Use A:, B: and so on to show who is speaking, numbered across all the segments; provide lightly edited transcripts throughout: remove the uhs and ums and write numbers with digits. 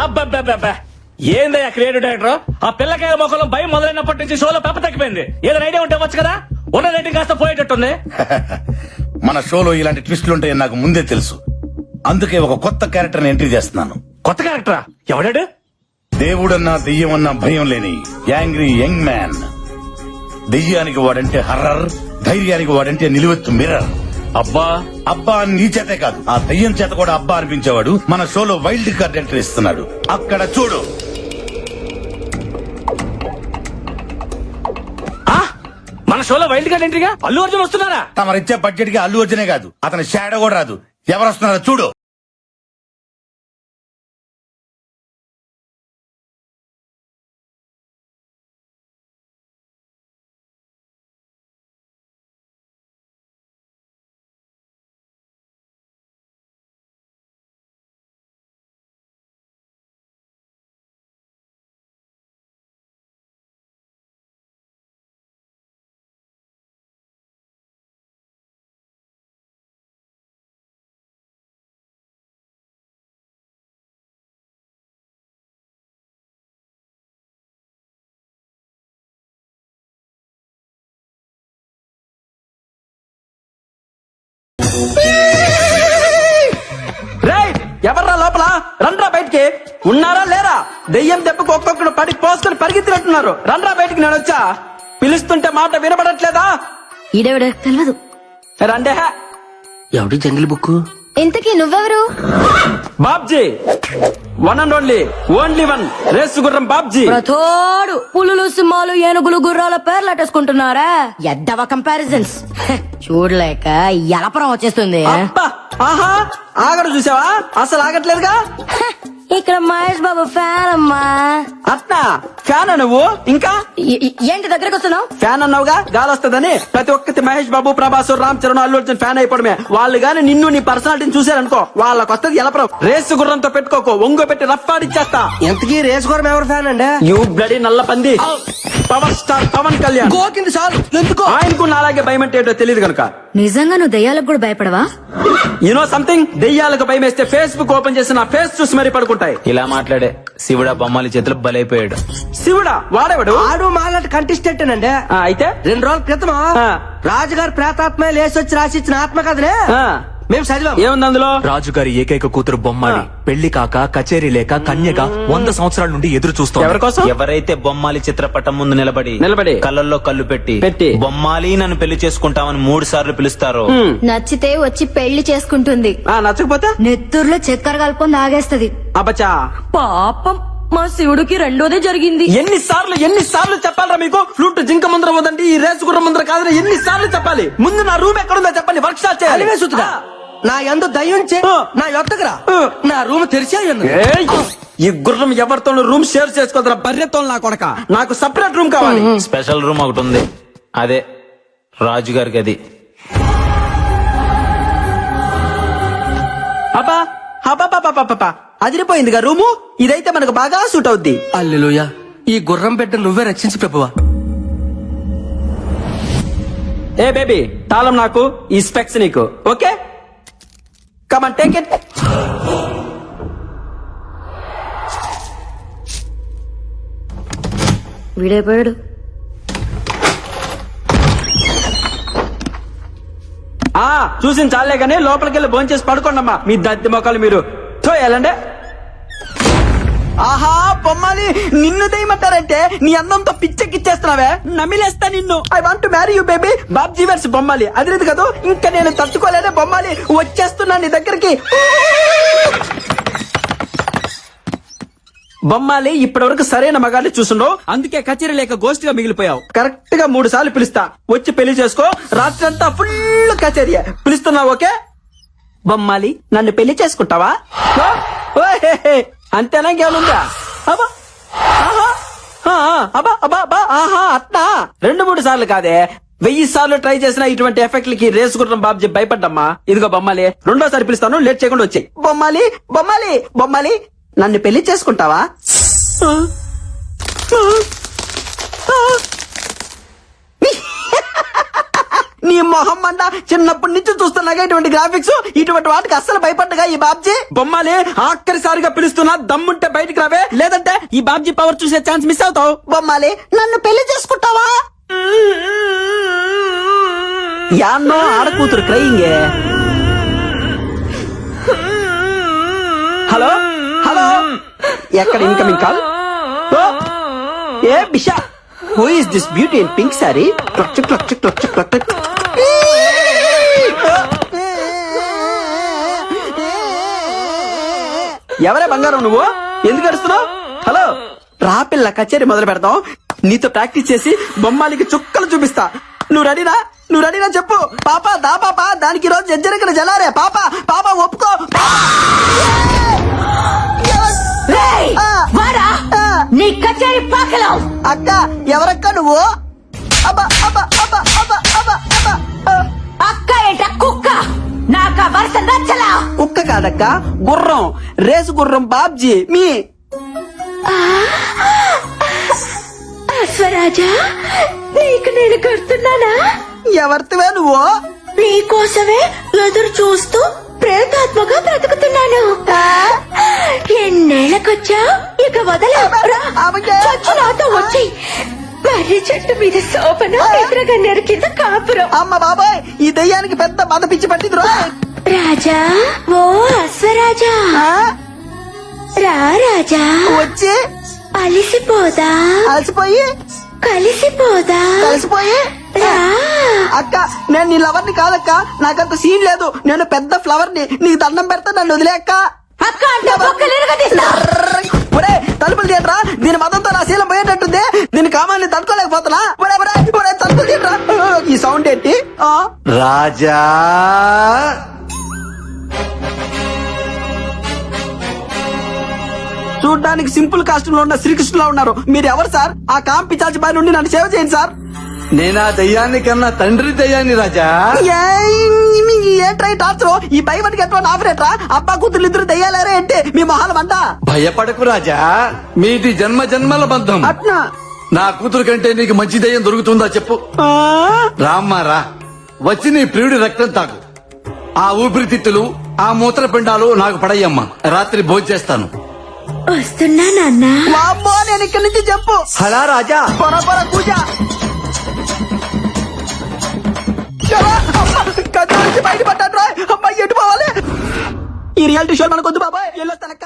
A: అబ్బబ్బబ్బబ్బా ఏందయ్యా creative director, ఆ పిల్లకాయ మొక్కలో భయం మొదలైనప్పటి నుంచి షోలో పెప్ప తగ్గిపోయింది. ఏదైనా ఐడియా ఉంటే వచ్చు కదా, ఉన్న రేటింగ్ కాస్త పోయేటట్టుంది.
B: మన షోలో ఇలాంటి ట్విస్టులు ఉంటాయని నాకు ముందే తెలుసు. అందుకే ఒక కొత్త క్యారెక్టర్ ఎంట్రీ చేస్తున్నాను.
A: కొత్త క్యారెక్టరా? ఎవడాడు?
B: దేవుడన్నా దెయ్యమన్నా భయం లేని యాంగ్రీ యంగ్ మ్యాన్. దెయ్యానికి వాడంటే హర్రర్, ధైర్యానికి వాడంటే నిలువెత్తు మిర్రర్.
A: అబ్బా
B: అబ్బా అని నీ చేతే కాదు, ఆ దెయ్యం చేత కూడా అబ్బా అనిపించేవాడు మన షోలో వైల్డ్ కార్డ్ ఎంట్రీ ఇస్తున్నాడు. అక్కడ చూడు.
A: మన షోలో వైల్డ్ కార్డ్ ఎంట్రీగా అల్లు అర్జున్ వస్తున్నారా?
B: తమరిచ్చే బడ్జెట్ కి అల్లు అర్జునే కాదు, అతని షాడో కూడా రాదు. ఎవరు వస్తున్నారో చూడు.
C: ఎవర్రా లోపల? రండ్రా బయటికి. ఉన్నారా లేరా? దెయ్యం దెబ్బకు ఒక్కొక్కడు పడి పోసుకొని పరిగెత్తినట్టున్నారు. రండ్రా బయటికి. నేను వచ్చా. పిలుస్తుంటే మాట వినబడట్లేదా?
D: ఈడెవడ తెలియదు.
C: రండే.
E: ఎవడి జంగిల్ బుక్?
D: ఇంతకీ నువ్వెవరు?
C: Babji, one and only one race గుర్రం బాబ్జీ.
D: ప్రతోడు పులులు సింహాలు ఏనుగులు గుర్రాల పేర్లు అట్టేసుకుంటున్నారా? ఎద్దవ కంపారిజన్స్ చూడలేక ఎలపరం వచ్చేస్తుంది.
C: అబ్బా, ఆహా, ఆగడు చూసావా? అసలు ఆగట్లేదుగా.
D: ఇక్కడ మహేష్ బాబు ఫ్యాన్ అమ్మా.
C: అట్నా? ఫ్యాన్ నువ్వు? ఇంకా
D: ఏంటి దగ్గరకు వస్తున్నావు?
C: ఫ్యాన్ అన్నావుగా, గాలి వస్తుందని. ప్రతి ఒక్కటి మహేష్ బాబు, ప్రభాస్, రామ్ చరణ్, అల్లు అర్జున్ ఫ్యాన్ అయిపోవడమే. వాళ్ళు గాని నిన్ను నీ పర్సనాలిటీని చూసారనుకో, వాళ్ళకి వస్తుంది ఎలపరం. రేసు గుర్రంతో పెట్టుకోకో, ఒంగో పెట్టి రఫ్ఫాడిచ్చేస్తా.
E: ఎంతకీ రేసు గుర్రం ఎవరు ఫ్యాన్ అండి?
C: యూ బ్లడీ నల్ల పంది. Power star Pawan Kalyan.
E: గోకింది చాలు. ఎందుకో
C: ఆయనకు అలాగే భయం అంటే ఏంటో తెలియదు కనుక.
D: నిజంగా నువ్వు దయ్యాలకు కూడా భయపడవా?
C: యూనో సంథింగ్, దెయ్యాలకు భయం వేస్తే ఫేస్బుక్ ఓపెన్ చేసి నా ఫేస్ చూసి మరీ పడుకుంటాయి.
A: ఇలా మాట్లాడే శివుడా బొమ్మల చేతులు బలైపోయాడు.
C: శివుడా? వాడేవాడు?
E: ఆడు మాలాంటి కంటెస్టెంట్ అండి.
C: అయితే
E: 2 రోజుల క్రితం రాజుగారు ప్రేతాత్మ లేసొచ్చి రాసిచ్చిన ఆత్మకథనే మేము చదివాం.
C: ఏముంది అందులో?
F: రాజుగారి ఏకైక కూతురు బొమ్మాలి పెళ్లి కాక కచేరీ లేక కన్యగా 100 సంవత్సరాల నుండి ఎదురు చూస్తోంది.
C: ఎవరి కోసం?
A: ఎవరైతే బొమ్మాలి చిత్రపటం ముందు నిలబడి కళ్ళల్లో కళ్ళు పెట్టి బొమ్మాలి నన్ను పెళ్లి చేసుకుంటామని 3 సార్లు పిలుస్తారో,
D: నచ్చితే వచ్చి పెళ్లి చేసుకుంటుంది.
C: నచ్చకపోతే
D: నెత్తూరులో చక్కెర కలుపుకొని తాగేస్తది.
C: అబ్బచా,
D: పాపం మా శివుడికి రెండోదే జరిగింది.
C: ఎన్నిసార్లు చెప్పాలరా మీకు? ఫ్లూట్ జింక ముందర వదండి, ఈ రేసు గుర్రం ముందర కాదని ఎన్నిసార్లు చెప్పాలి? ముందు నా రూమ్ ఎక్కడుందో చెప్పండి, వర్క్ షాప్ చేయాలి.
E: నా ఎందు దయ్యుంచే నా యొత్తకురా. నా రూమ్ తెరిచే
C: ఈ గుర్రం ఎవరితోనూ రూమ్ షేర్ చేసుకోదరా బర్రెతో. నా కొడక, నాకు సపరేట్ రూమ్ కావాలి.
A: స్పెషల్ రూమ్ ఒకటి ఉంది, అదే రాజుగారికి. అది
C: అబ్బా అబ్బా, అదిరిపోయిందిగా రూము. ఇదైతే మనకు బాగా సూట్ అవుద్ది.
E: అల్లెలుయా, ఈ గుర్రం బిడ్డ నువ్వే రక్షించి ప్రభువా.
C: ఏ బేబీ, తాళం నాకు, ఈ స్పెక్స్ నీకు. Okay, come on take it.
D: వీడైపోయాడు.
C: చూసిన చాలే గానీ లోపలికి వెళ్ళి భోంచేసి పడుకోండమ్మా. మీ దత్తి మొక్కలు మీరు తోయాలండే. ఆహా బొమ్మాలి, నిన్ను దేయమంటారంటే నీ అందంతో పిచ్చెక్కిచ్చేస్తున్నావే. నమిలేస్తా నిన్ను. I want to marry you baby. Babji వర్స్ బొమ్మాలి. అదిలేదు కదా, ఇంకా నేను తట్టుకోలేనే బొమ్మాలి. వచ్చేస్తున్నా నీ దగ్గరికి. బొమ్మాలి, ఇప్పటి వరకు సరైన మగాడిని చూసుండవు, అందుకే కచేరీ లేక గోస్ట్ గా మిగిలిపోయావు. కరెక్ట్ గా 3 సార్లు పిలుస్తా, వచ్చి పెళ్లి చేసుకో. రాత్రి అంతా ఫుల్ కచేరీ. పిలుస్తున్నావు ఓకే? బొమ్మాలి, నన్ను పెళ్లి చేసుకుంటావా? అంతేనా? ఇంకేమనుందా? అబ్బా అబ్బా అబ్బా అబ్బా, ఆహా అట్నా? 2-3 సార్లు కాదే, 1000 సార్లు ట్రై చేసిన ఇటువంటి ఎఫెక్ట్లకి రేసు గుర్రం బాబ్జీ భయపడ్డమ్మా. ఇదిగో బొమ్మాలి, 2వ సారి పిలుస్తాను, లేట్ చేయకుండా వచ్చాయి. బొమ్మాలి బొమ్మాలి బొమ్మాలి, నన్ను పెళ్లి చేసుకుంటావా? నీ మొహం మంట చిన్నప్పటి నుంచి చూస్తున్నాగా ఇటువంటి గ్రాఫిక్స్, ఇటువంటి వాటికి అస్సలు భయపడ్డగా ఈ బాబ్జీ. బొమ్మాలి, ఆఖరిసారిగా పిలుస్తున్నా, దమ్ముంటే బయటికి రావే, లేదంటే ఈ బాబ్జీ పవర్ చూసే ఛాన్స్ మిస్ అవుతావు. బొమ్మాలి, నన్ను పెళ్లి చేసుకుంటావా? యాన్నో ఆడకూతురు క్రయింగే. హలో హలో, ఎక్కడ incoming call? A Bisha, who is this beauty in pink sorry? Clutch clutch clutch clutch. ఎవరే బంగారం నువ్వు? ఎందుకు అడుస్తున్నావు? హలో, రా పిల్ల, కచేరీ మొదలు పెడతాం. నీతో ప్రాక్టీస్ చేసి బొమ్మాలికి చుక్కలు చూపిస్తా. నువ్వు రెడీనా? నువ్వు రెడీనా చెప్పు. పాపా దా పాపా, దానికి రోజు జజ్జరికన జలారే. పాపా పాపా ఒప్పుకో.
D: రేయ్, వారా, నీ కచేరీ పాకలో.
C: అక్క, ఎవరక్క నువ్వు? అబ్బా అబ్బా అబ్బా అబ్బా అబ్బా అబ్బా.
D: అక్క ఏంట కుక్క? నాక వరుస నచ్చలా.
C: కుక్క కాదక్క, గుర్రం, రేసు గుర్రం బాబ్జీ మీ.
D: అశ్వరాజా, నీకు నేను కడుతున్నానా?
C: ఎవరితివే నువ్వు?
D: నీకోసమే ఎదురు చూస్తూ ప్రేతాత్మగా బ్రతుకుతున్నాను. ఎన్నేళ్ళకొచ్చా, ఇక వదల. నాతో వచ్చి మర్రి చెట్టు మీద శోభన, ఎదురుగా నెరికింద కాపురం.
C: అమ్మ బాబాయ్, ఈ దయ్యానికి పెద్ద మద పిచ్చి పట్టింది.
D: రాజా, ఓ అశ్వరాజా, రా రాజా,
C: వచ్చి
D: అలిసిపోదా,
C: అలసిపోయి
D: కలిసిపోదా,
C: కలిసిపోయి.
D: రా.
C: అక్క, నేను నీ లవర్ ని కాదక్క, నాకంత సీన్ లేదు. నేను పెద్ద ఫ్లవర్ ని, నీకు దండం పెడతా, నన్ను వదిలే అక్క.
D: అక్క అంటే బొక్కలు ఇరగదీస్తా.
C: ఒరే, తలుపులు తీయట్రా, దీని మతంతో నా శీలం పోయేటట్టుంది. దీని కామాన్ని తట్టుకోలేకపోతున్నా. ఒరే ఒరే ఒరే, తలుపులు తీయట్రా. ఈ సౌండ్ ఏంటి?
G: రాజా,
C: చూడ్డానికి సింపుల్ కాస్ట్యూమ్ లో ఉన్న శ్రీకృష్ణులా ఉన్నారు. మీరు ఎవరు సార్? ఆ కాంపి చాచి బాయ్ నుండి నన్ను సేవ చేయండి సార్.
G: నేనా దయ్యాన్ని కన్నా తండ్రి దయ్యాన్ని రాజా.
C: ఏంట్రా ఈ టార్చర్? ఈ భయపడికి ఎటువంటి ఆఫరేట్రా? అబ్బా కూతురు ఇద్దరు దయ్యాలేరే ఏంటి మీ మొహాలు అంట?
G: భయపడకు రాజా, మీది జన్మ జన్మల బంధం.
C: అట్నా?
G: నా కూతురు కంటే నీకు మంచి దయ్యం దొరుకుతుందా చెప్పు. రామ్మా రా, వచ్చి నీ ప్రియుడి రక్తం తాకు. ఆ ఊపిరితిత్తులు, ఆ మూత్రపిండాలు నాకు పడయ్యమ్మా. రాత్రి భోంచేస్తాను.
D: వస్తున్నా నాన్న.
C: వామ్మో, నేను ఇక్కడి నుంచి చెప్పు.
G: హలా రాజా,
C: పొర పొర పూజ. కథ నుంచి బయటపడ్డాడు రా. అమ్మాయి ఎటు పోవాలి? ఈ రియాలిటీ షో మనకొద్దు బాబాయ్, వెళ్ళొస్తానక్క.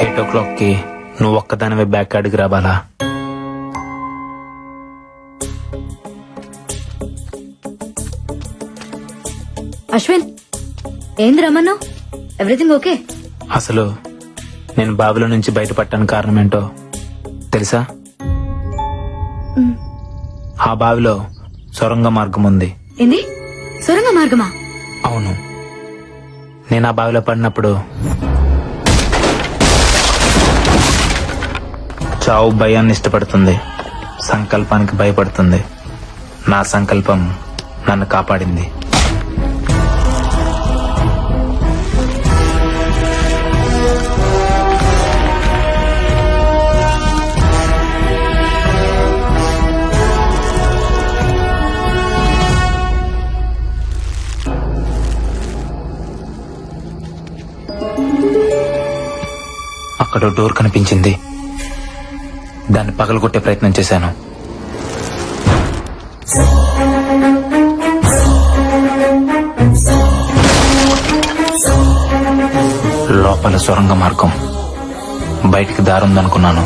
F: 8 o'clock కి నువ్వు ఒక్కదానివే బ్యాక్ అడిగి రావాలా?
D: అశ్విన్, ఏంది రమ్మన్నావు? Everything okay?
F: అసలు నేను బావిలో నుంచి బయటపడటానికి కారణం ఏంటో తెలుసా? ఆ బావిలో సొరంగ మార్గం ఉంది.
D: ఏంది, సొరంగ మార్గమా?
F: అవును, నేను ఆ బావిలో పడినప్పుడు చావు భయాన్ని ఇష్టపడుతుంది, సంకల్పానికి భయపడుతుంది. నా సంకల్పం నన్ను కాపాడింది. అక్కడ డోర్ కనిపించింది. దాన్ని పగలగొట్టే ప్రయత్నం చేశాను. లోపల సొరంగ మార్గం, బయటికి దారుందనుకున్నాను.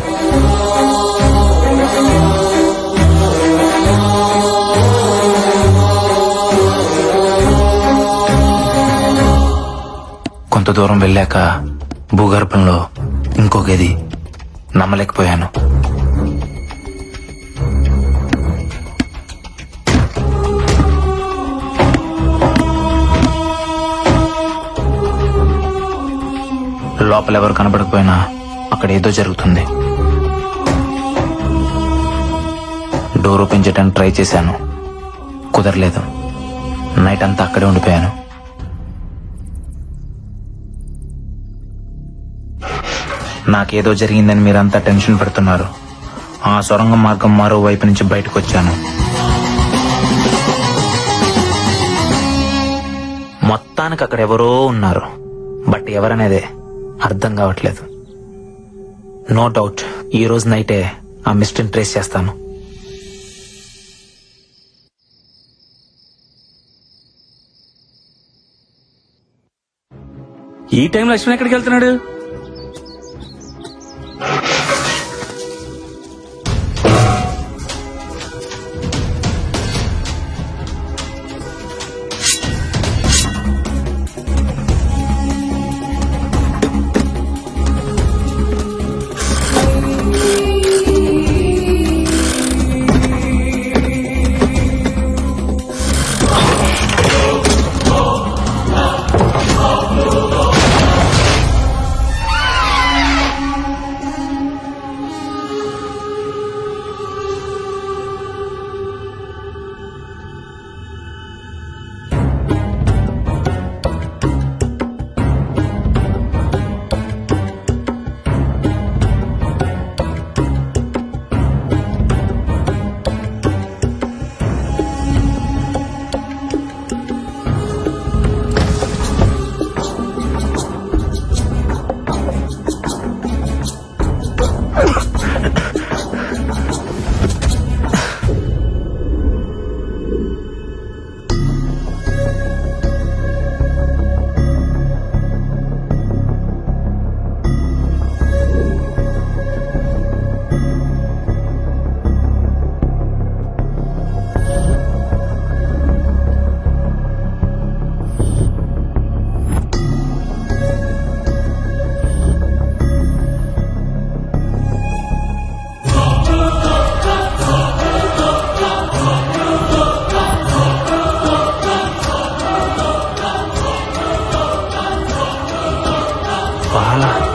F: కొంత దూరం వెళ్ళాక భూగర్భంలో ఇంకో గది. నమ్మలేకపోయాను. లోపల ఎవరు కనబడకపోయినా అక్కడ ఏదో జరుగుతుంది. డోర్ ఓపెన్ చేయడానికి ట్రై చేశాను, కుదరలేదు. నైట్ అంతా అక్కడే ఉండిపోయాను. నాకేదో జరిగిందని మీరంతా టెన్షన్ పడుతున్నారు. ఆ సొరంగ మార్గం మరో వైపు నుంచి బయటకు వచ్చాను. మొత్తానికి అక్కడ ఎవరో ఉన్నారు, బట్ ఎవరనేదే అర్థం కావట్లేదు. నో డౌట్ ఈ రోజు నైటే ఆ మిస్టరీని ట్రేస్ చేస్తాను.
A: ఈ టైం లక్ష్మణ్ ఎక్కడికి వెళ్తున్నాడు?
F: బాలా